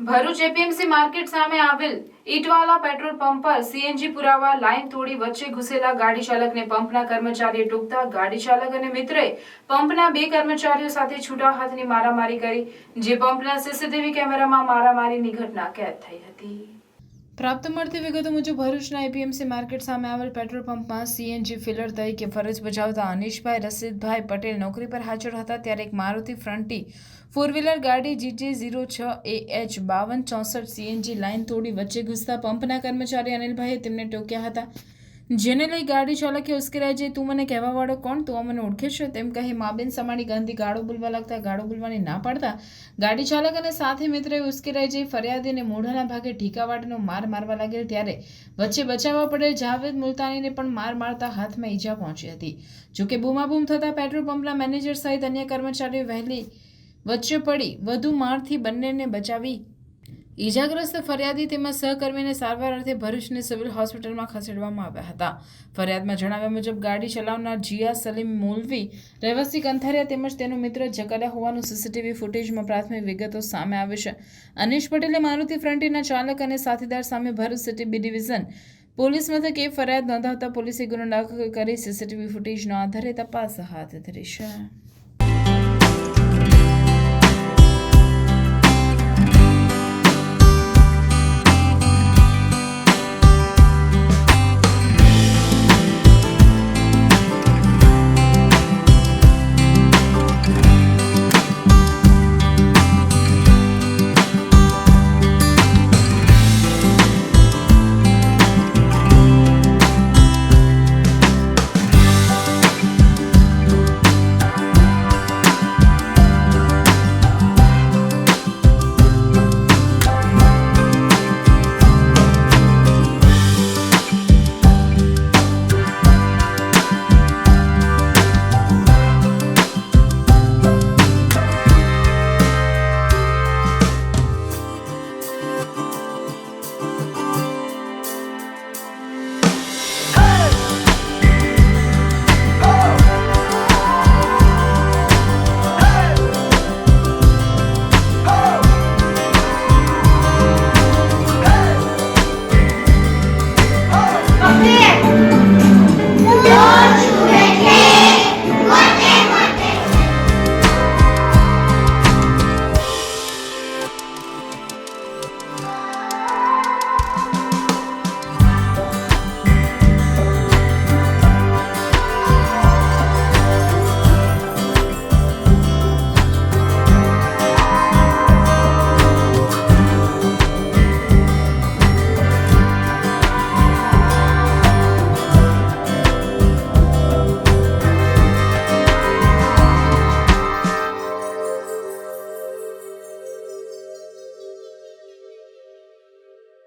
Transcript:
Bharuch APMC market સામે આવેલ ઈટવાલા petrol pump પર સીએનજી પુરાવા લાઈન તોડી વચ્ચે ઘૂસેલા ગાડી ચાલકને પંપના કર્મચારીએ ટોકતા ગાડી ચાલક અને મિત્રએ પંપના 2 કર્મચારીઓ સાથે છૂટા હાથની મારામારી કરી, જે પંપના સીસીટીવી કેમેરામાં મારામારીની ઘટના કેદ થઈ હતી। પ્રાપ્ત મળતી વિગતો મુજબ ભરૂચના એપીએમસી માર્કેટ સામે આવેલ પેટ્રોલ પંપમાં સીએનજી ફિલર તરીકે ફરજ બજાવતા અનીશભાઈ રસીદભાઈ પટેલ નોકરી પર હાજર હતા, ત્યારે એક મારુતિ ફ્રન્ટી 4વ્હીલર ગાડી GT06AH 5264 સીએનજી લાઇન તોડી વચ્ચે ઘૂસતા પંપના કર્મચારી અનિલભાઈએ તેમને ટોક્યા હતા, જેને લઈ ગાડી ચાલકે ઉશ્કેરાઈ જઈ "તું મને કહેવાવાળો કોણ? તું મને ઓળખે છે?" તેમ કહી માબેન સમાણી ગાંધી ગાળો બોલવા લાગતા ગાળો બોલવાની ના પાડતા ગાડી ચાલક અને સાથી મિત્રએ ઉશ્કેરાઈ જઈ ફરિયાદીને મોઢાના ભાગે ઢીકાવાટીનો માર મારવા લાગેલ, ત્યારે વચ્ચે બચાવવા પડેલ જાવેદ મુલતાનીને પણ માર મારતા હાથમાં ઈજા પહોંચી હતી। જોકે બૂમાબૂમ થતા પેટ્રોલ પંપના મેનેજર સહિત અન્ય કર્મચારીઓ વહેલી વચ્ચે પડી વધુ મારથી બંનેને બચાવી ઈજાગ્રસ્ત ફરિયાદી તેમજ સહકર્મીને સારવાર અર્થે ભરૂચની સિવિલ હોસ્પિટલમાં ખસેડવામાં આવ્યા હતા। ફરિયાદમાં જણાવ્યા મુજબ ગાડી ચલાવનાર જીયા સલીમ મોલવી રહેવાસી કંથારિયા તેમજ તેનો મિત્ર જકરિયા હોવાનું સીસીટીવી ફૂટેજમાં પ્રાથમિક વિગતો સામે આવી છે। અનીશ પટેલે મારુતિ ફ્રન્ટીના ચાલક અને સાથીદાર સામે Bharuch city B division police મથકે ફરિયાદ નોંધાવતા પોલીસે ગુનો દાખલ કરી સીસીટીવી ફૂટેજના આધારે તપાસ હાથ ધરી છે।